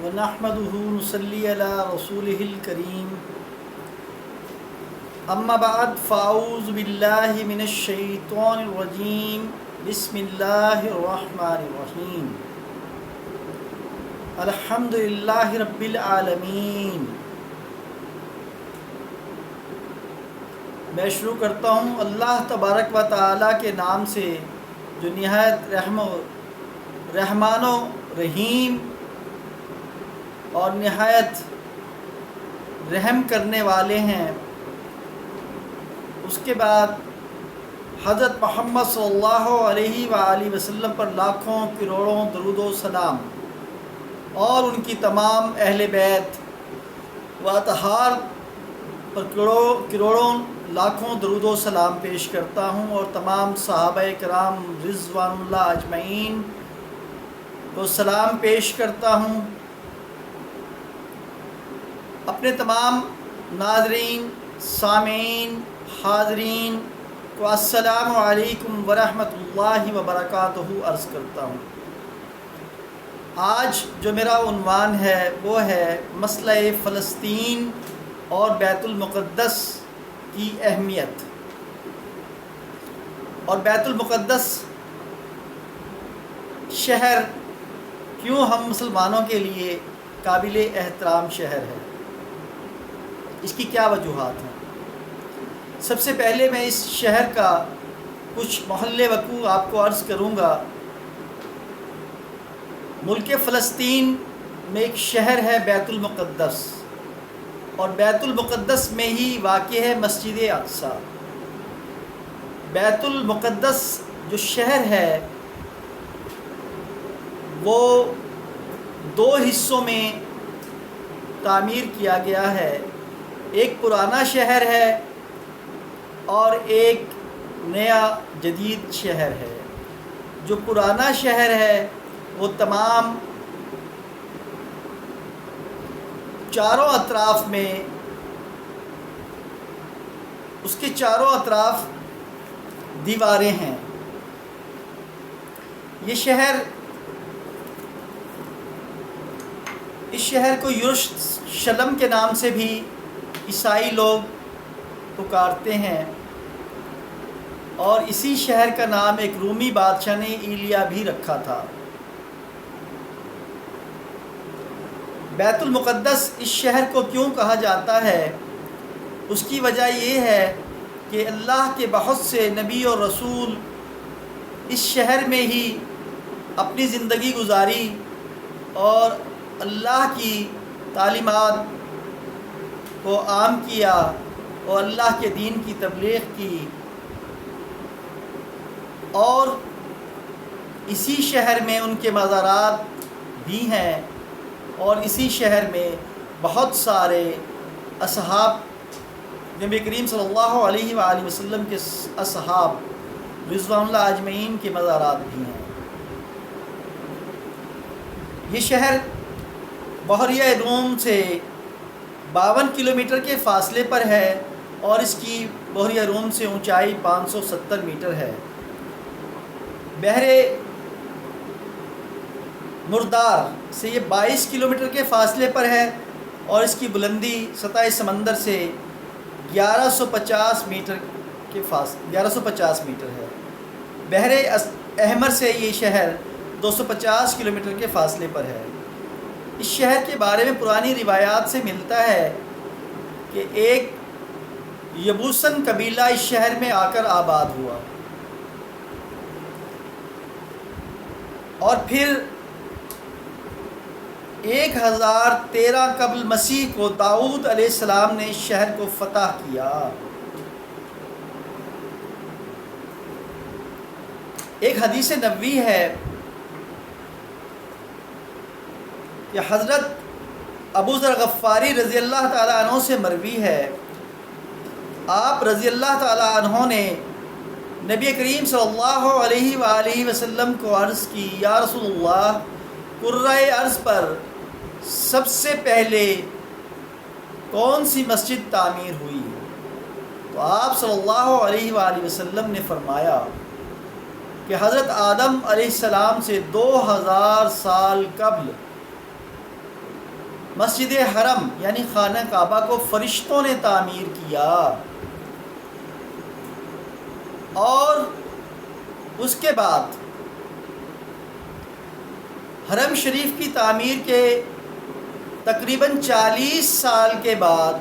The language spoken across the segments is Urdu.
ونحمده نصلي على رسوله الكريم اما بعد فاعوذ باللہ من الشیطان الرجیم بسم اللہ الرحمن الرحیم الحمد للہ رب العالمین۔ میں شروع کرتا ہوں اللہ تبارک و تعالیٰ کے نام سے جو نہایت رحمان و رحیم اور نہایت رحم کرنے والے ہیں۔ اس کے بعد حضرت محمد صلی اللہ علیہ وآلہ وسلم پر لاکھوں کروڑوں درود و سلام اور ان کی تمام اہل بیت و اطہار پر کروڑوں لاکھوں درود و سلام پیش کرتا ہوں، اور تمام صحابہ کرام رضوان اللہ اجمعین کو سلام پیش کرتا ہوں۔ اپنے تمام ناظرین، سامعین، حاضرین کو السلام علیکم ورحمۃ اللہ وبرکاتہ عرض کرتا ہوں۔ آج جو میرا عنوان ہے وہ ہے مسئلہ فلسطین اور بیت المقدس کی اہمیت، اور بیت المقدس شہر کیوں ہم مسلمانوں کے لیے قابل احترام شہر ہے، اس کی کیا وجوہات ہیں۔ سب سے پہلے میں اس شہر کا کچھ محل وقوع آپ کو عرض کروں گا۔ ملک فلسطین میں ایک شہر ہے بیت المقدس، اور بیت المقدس میں ہی واقع ہے مسجد اقصی۔ بیت المقدس جو شہر ہے وہ دو حصوں میں تعمیر کیا گیا ہے، ایک پرانا شہر ہے اور ایک نیا جدید شہر ہے۔ جو پرانا شہر ہے وہ تمام چاروں اطراف میں، اس کے چاروں اطراف دیواریں ہیں۔ یہ شہر، اس شہر کو یروشلم کے نام سے بھی عیسائی لوگ پکارتے ہیں، اور اسی شہر کا نام ایک رومی بادشاہ نے ایلیا بھی رکھا تھا۔ بیت المقدس اس شہر کو کیوں کہا جاتا ہے، اس کی وجہ یہ ہے کہ اللہ کے بہت سے نبی اور رسول اس شہر میں ہی اپنی زندگی گزاری اور اللہ کی تعلیمات کو عام کیا اور اللہ کے دین کی تبلیغ کی، اور اسی شہر میں ان کے مزارات بھی ہیں، اور اسی شہر میں بہت سارے اصحاب نبی کریم صلی اللہ علیہ وآلہ وسلم کے اصحاب رضوان اللہ اجمعین کے مزارات بھی ہیں۔ یہ شہر بحیرہ روم سے 52 کلومیٹر کے فاصلے پر ہے، اور اس کی بحیرہ روم سے اونچائی 570 میٹر ہے۔ بحر مردار سے یہ 22 کلومیٹر کے فاصلے پر ہے، اور اس کی بلندی سطح سمندر سے 1150 میٹر ہے۔ بحر احمر سے یہ شہر 250 کلومیٹر کے فاصلے پر ہے۔ اس شہر کے بارے میں پرانی روایات سے ملتا ہے کہ ایک یبوسن قبیلہ اس شہر میں آ کر آباد ہوا، اور پھر 1013 قبل مسیح کو داؤد علیہ السلام نے اس شہر کو فتح کیا۔ ایک حدیث نبوی ہے کہ حضرت ابو ذر غفاری رضی اللہ تعالیٰ عنہ سے مروی ہے، آپ رضی اللہ تعالیٰ عنہ نے نبی کریم صلی اللہ علیہ وآلہ وسلم کو عرض کی، یا رسول اللہ، کرۂ ارض پر سب سے پہلے کون سی مسجد تعمیر ہوئی؟ تو آپ صلی اللہ علیہ وآلہ وسلم نے فرمایا کہ حضرت آدم علیہ السلام سے 2000 سال قبل مسجد حرم یعنی خانہ کعبہ کو فرشتوں نے تعمیر کیا، اور اس کے بعد حرم شریف کی تعمیر کے تقریباً 40 سال کے بعد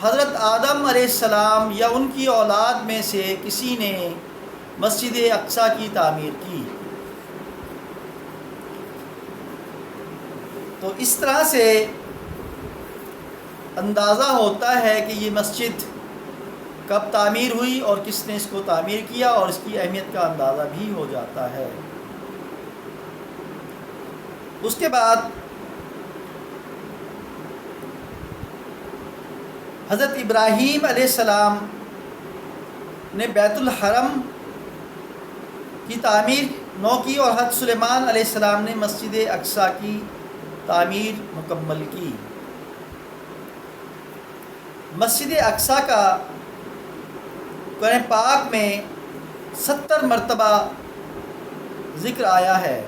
حضرت آدم علیہ السلام یا ان کی اولاد میں سے کسی نے مسجد اقصیٰ کی تعمیر کی۔ تو اس طرح سے اندازہ ہوتا ہے کہ یہ مسجد کب تعمیر ہوئی اور کس نے اس کو تعمیر کیا، اور اس کی اہمیت کا اندازہ بھی ہو جاتا ہے۔ اس کے بعد حضرت ابراہیم علیہ السلام نے بیت الحرم کی تعمیر کی، اور حضرت سلیمان علیہ السلام نے مسجد اقصیٰ کی تعمیر مکمل کی۔ مسجد اقصیٰ کا قرآن پاک میں 70 مرتبہ ذکر آیا ہے،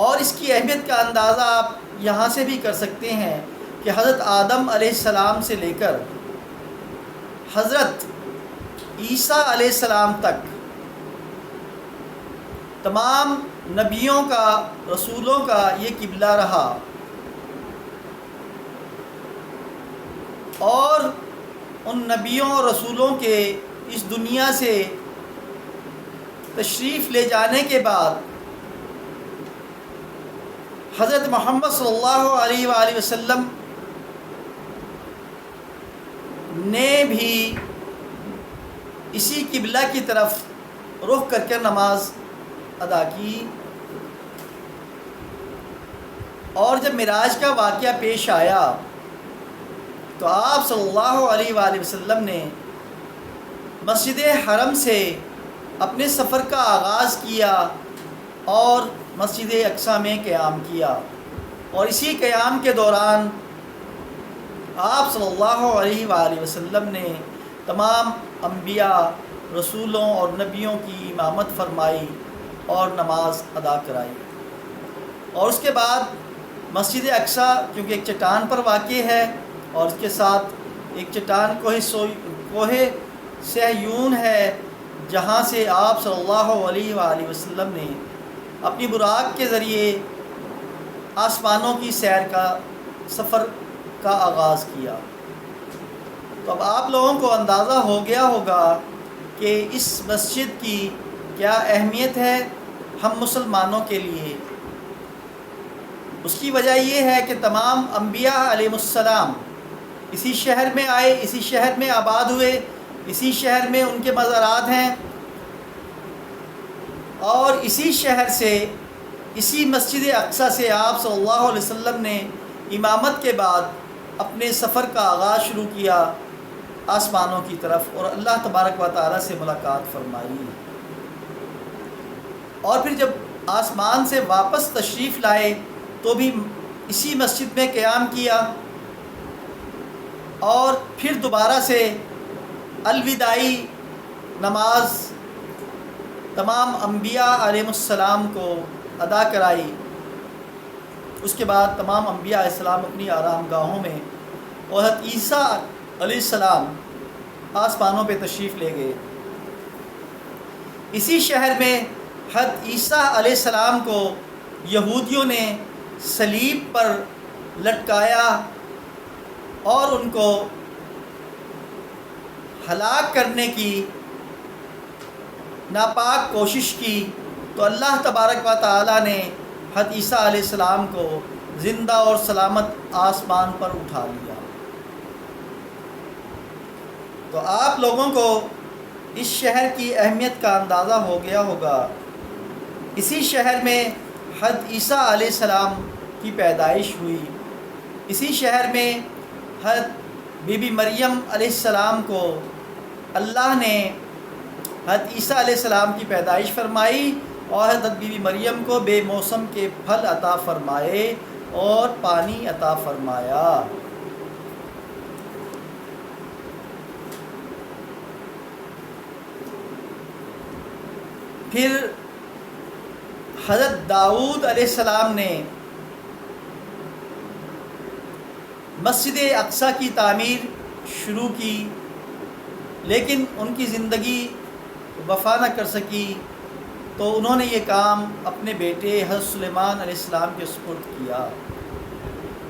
اور اس کی اہمیت کا اندازہ آپ یہاں سے بھی کر سکتے ہیں کہ حضرت آدم علیہ السلام سے لے کر حضرت عیسیٰ علیہ السلام تک تمام نبیوں کا، رسولوں کا یہ قبلہ رہا، اور ان نبیوں اور رسولوں کے اس دنیا سے تشریف لے جانے کے بعد حضرت محمد صلی اللہ علیہ وآلہ وسلم نے بھی اسی قبلہ کی طرف رخ کر کے نماز ادا کی، اور جب معراج کا واقعہ پیش آیا تو آپ صلی اللہ علیہ وآلہ وسلم نے مسجد حرم سے اپنے سفر کا آغاز کیا اور مسجد اقصیٰ میں قیام کیا، اور اسی قیام کے دوران آپ صلی اللہ علیہ وآلہ وسلم نے تمام انبیاء، رسولوں اور نبیوں کی امامت فرمائی اور نماز ادا کرائی۔ اور اس کے بعد مسجد اقصیٰ کیونکہ ایک چٹان پر واقع ہے، اور اس کے ساتھ ایک چٹان کوہ صہیون ہے، جہاں سے آپ صلی اللہ علیہ وآلہ وسلم نے اپنی براق کے ذریعے آسمانوں کی سیر کا سفر کا آغاز کیا۔ تو اب آپ لوگوں کو اندازہ ہو گیا ہوگا کہ اس مسجد کی کیا اہمیت ہے ہم مسلمانوں کے لیے۔ اس کی وجہ یہ ہے کہ تمام انبیاء علیہ السلام اسی شہر میں آئے، اسی شہر میں آباد ہوئے، اسی شہر میں ان کے مزارات ہیں، اور اسی شہر سے، اسی مسجد اقصیٰ سے آپ صلی اللہ علیہ وسلم نے امامت کے بعد اپنے سفر کا آغاز شروع کیا آسمانوں کی طرف، اور اللہ تبارک و تعالیٰ سے ملاقات فرمائی، اور پھر جب آسمان سے واپس تشریف لائے تو بھی اسی مسجد میں قیام کیا، اور پھر دوبارہ سے الوداعی نماز تمام انبیاء علیہ السلام کو ادا کرائی۔ اس کے بعد تمام انبیاء علیہ السلام اپنی آرام گاہوں میں، اور حضرت عیسیٰ علیہ السلام آسمانوں پہ تشریف لے گئے۔ اسی شہر میں حضرت عیسیٰ علیہ السلام کو یہودیوں نے صلیب پر لٹکایا اور ان کو ہلاک کرنے کی ناپاک کوشش کی، تو اللہ تبارک و تعالیٰ نے حضرت عیسیٰ علیہ السلام کو زندہ اور سلامت آسمان پر اٹھا لیا۔ تو آپ لوگوں کو اس شہر کی اہمیت کا اندازہ ہو گیا ہوگا۔ اسی شہر میں حضرت عیسیٰ علیہ السلام کی پیدائش ہوئی، اسی شہر میں حضرت بی بی مریم علیہ السلام کو اللہ نے حضرت عیسیٰ علیہ السلام کی پیدائش فرمائی، اور حضرت بی بی مریم کو بے موسم کے پھل عطا فرمائے اور پانی عطا فرمایا۔ پھر حضرت داؤد علیہ السلام نے مسجد اقصی کی تعمیر شروع کی، لیکن ان کی زندگی وفا نہ کر سکی، تو انہوں نے یہ کام اپنے بیٹے حضرت سلیمان علیہ السلام کے سپرد کیا۔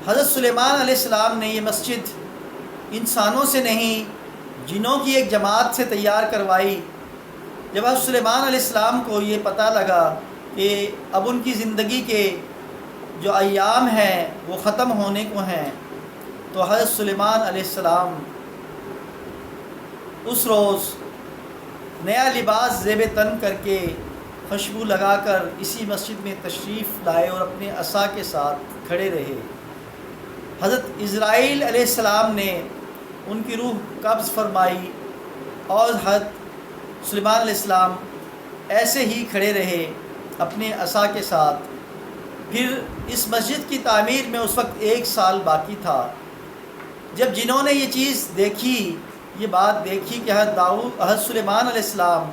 حضرت سلیمان علیہ السلام نے یہ مسجد انسانوں سے نہیں، جنوں کی ایک جماعت سے تیار کروائی۔ جب حضرت سلیمان علیہ السلام کو یہ پتہ لگا کہ اب ان کی زندگی کے جو ایام ہیں وہ ختم ہونے کو ہیں، تو حضرت سلیمان علیہ السلام اس روز نیا لباس زیب تن کر کے، خوشبو لگا کر اسی مسجد میں تشریف لائے اور اپنے عصا کے ساتھ کھڑے رہے۔ حضرت اسرائیل علیہ السلام نے ان کی روح قبض فرمائی اور حضرت سلیمان علیہ السلام ایسے ہی کھڑے رہے اپنے عصا کے ساتھ۔ پھر اس مسجد کی تعمیر میں اس وقت 1 سال باقی تھا۔ جب جنہوں نے یہ چیز دیکھی، یہ بات دیکھی کہ حضرت سلیمان علیہ السلام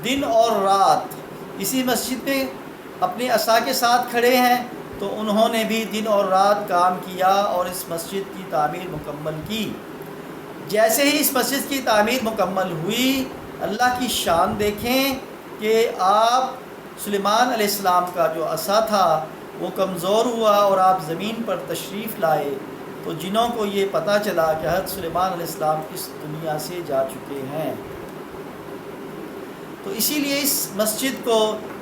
دن اور رات اسی مسجد میں اپنے عصا کے ساتھ کھڑے ہیں، تو انہوں نے بھی دن اور رات کام کیا اور اس مسجد کی تعمیر مکمل کی۔ جیسے ہی اس مسجد کی تعمیر مکمل ہوئی، اللہ کی شان دیکھیں کہ آپ سلیمان علیہ السلام کا جو عصا تھا وہ کمزور ہوا اور آپ زمین پر تشریف لائے، تو جنوں کو یہ پتہ چلا کہ حضرت سلیمان علیہ السلام اس دنیا سے جا چکے ہیں۔ تو اسی لیے اس مسجد کو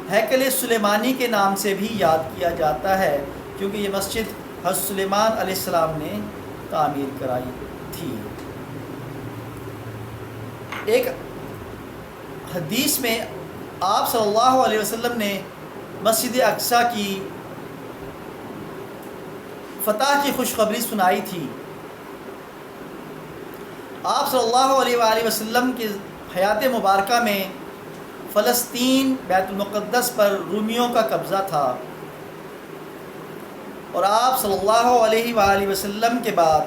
ہیکل سلیمانی کے نام سے بھی یاد کیا جاتا ہے، کیونکہ یہ مسجد حضرت سلیمان علیہ السلام نے تعمیر کرائی تھی۔ ایک حدیث میں آپ صلی اللہ علیہ وسلم نے مسجد اقصی کی فتح کی خوشخبری سنائی تھی۔ آپ صلی اللہ علیہ وآلہ وسلم کی حیات مبارکہ میں فلسطین بیت المقدس پر رومیوں کا قبضہ تھا، اور آپ صلی اللہ علیہ وآلہ وسلم کے بعد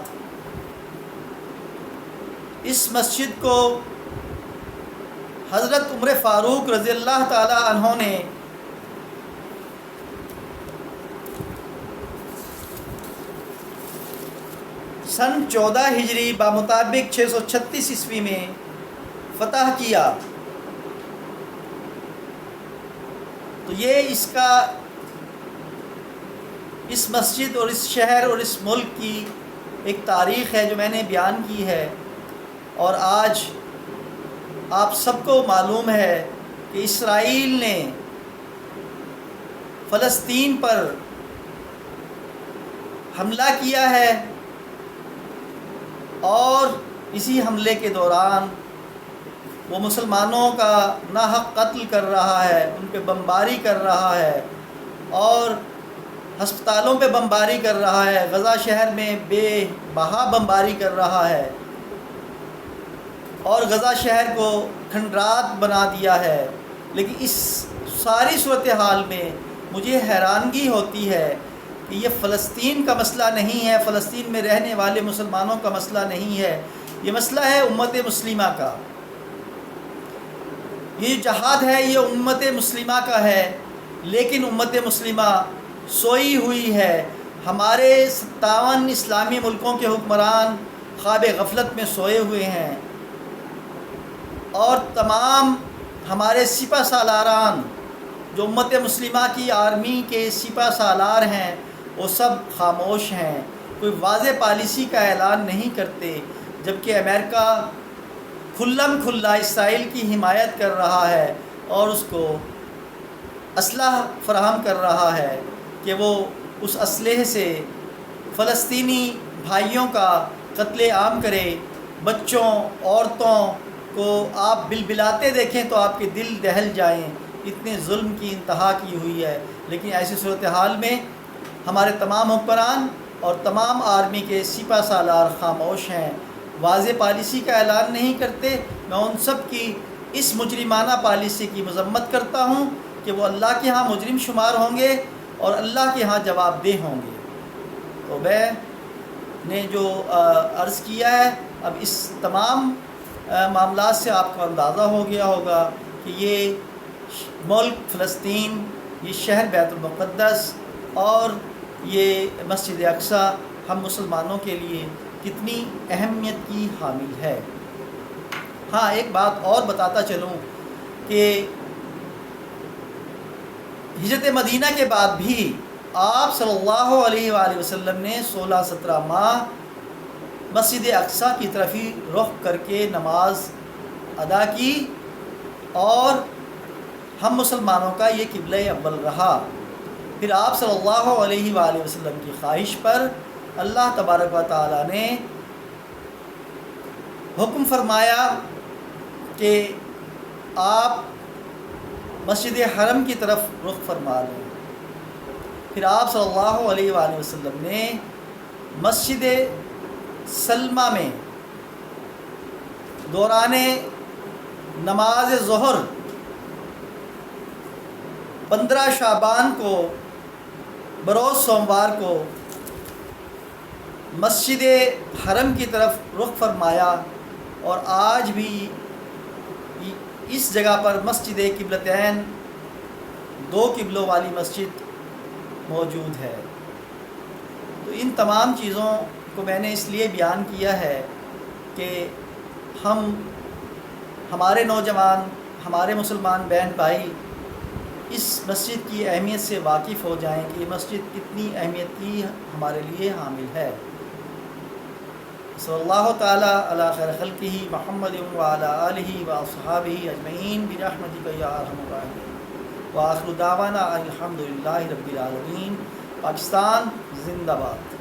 اس مسجد کو حضرت عمر فاروق رضی اللہ تعالی عنہ نے سن 14 ہجری بمطابق 636 عیسوی میں فتح کیا۔ تو یہ اس مسجد اور اس شہر اور اس ملک کی ایک تاریخ ہے جو میں نے بیان کی ہے، اور آج آپ سب کو معلوم ہے کہ اسرائیل نے فلسطین پر حملہ کیا ہے، اور اسی حملے کے دوران وہ مسلمانوں کا ناحق قتل کر رہا ہے، ان پہ بمباری کر رہا ہے، اور ہسپتالوں پہ بمباری کر رہا ہے، غزہ شہر میں بے بہا بمباری کر رہا ہے، اور غزہ شہر کو کھنڈرات بنا دیا ہے۔ لیکن اس ساری صورتحال میں مجھے حیرانگی ہوتی ہے کہ یہ فلسطین کا مسئلہ نہیں ہے، فلسطین میں رہنے والے مسلمانوں کا مسئلہ نہیں ہے، یہ مسئلہ ہے امت مسلمہ کا۔ یہ جہاد ہے یہ امت مسلمہ کا ہے، لیکن امت مسلمہ سوئی ہوئی ہے۔ ہمارے 57 اسلامی ملکوں کے حکمران خواب غفلت میں سوئے ہوئے ہیں، اور تمام ہمارے سپہ سالاران جو امت مسلمہ کی آرمی کے سپہ سالار ہیں وہ سب خاموش ہیں، کوئی واضح پالیسی کا اعلان نہیں کرتے، جبکہ امریکہ کھلم کھلا اسرائیل کی حمایت کر رہا ہے اور اس کو اسلحہ فراہم کر رہا ہے کہ وہ اس اسلحے سے فلسطینی بھائیوں کا قتل عام کرے۔ بچوں، عورتوں کو آپ بلبلاتے دیکھیں تو آپ کے دل دہل جائیں، اتنے ظلم کی انتہا کی ہوئی ہے۔ لیکن ایسی صورتحال میں ہمارے تمام حکمران اور تمام آرمی کے سپہ سالار خاموش ہیں، واضح پالیسی کا اعلان نہیں کرتے۔ میں ان سب کی اس مجرمانہ پالیسی کی مذمت کرتا ہوں کہ وہ اللہ کے ہاں مجرم شمار ہوں گے اور اللہ کے ہاں جواب دہ ہوں گے۔ تو میں نے جو عرض کیا ہے، اب اس تمام معاملات سے آپ کو اندازہ ہو گیا ہوگا کہ یہ ملک فلسطین یہ شہر بیت المقدس اور یہ مسجد اقصیٰ ہم مسلمانوں کے لیے کتنی اہمیت کی حامل ہے۔ ہاں ایک بات اور بتاتا چلوں کہ ہجرت مدینہ کے بعد بھی آپ صلی اللہ علیہ وآلہ وسلم نے 16-17 ماہ مسجد اقصیٰ کی طرف ہی رخ کر کے نماز ادا کی، اور ہم مسلمانوں کا یہ قبلہ اول رہا۔ پھر آپ صلی اللہ علیہ وآلہ وسلم کی خواہش پر اللہ تبارک و تعالی نے حکم فرمایا کہ آپ مسجد حرم کی طرف رخ فرما لیں۔ پھر آپ صلی اللہ علیہ وآلہ وسلم نے مسجد سلمہ میں دوران نماز ظہر 15 شعبان کو بروز سوموار کو مسجد حرم کی طرف رخ فرمایا، اور آج بھی اس جگہ پر مسجد قبلتین 2 قبلوں والی مسجد موجود ہے۔ تو ان تمام چیزوں کو میں نے اس لیے بیان کیا ہے کہ ہمارے نوجوان، ہمارے مسلمان بہن بھائی اس مسجد کی اہمیت سے واقف ہو جائیں کہ یہ مسجد کتنی اہمیت کی ہمارے لیے حامل ہے۔ صلی اللہ تعالی علی خیر خلقہ محمد وعلی آلہ واصحابہ اجمعین برحمتک یا ارحم الراحمین، وآخر دعوانا الحمدللہ رب العالمین۔ پاکستان زندہ باد۔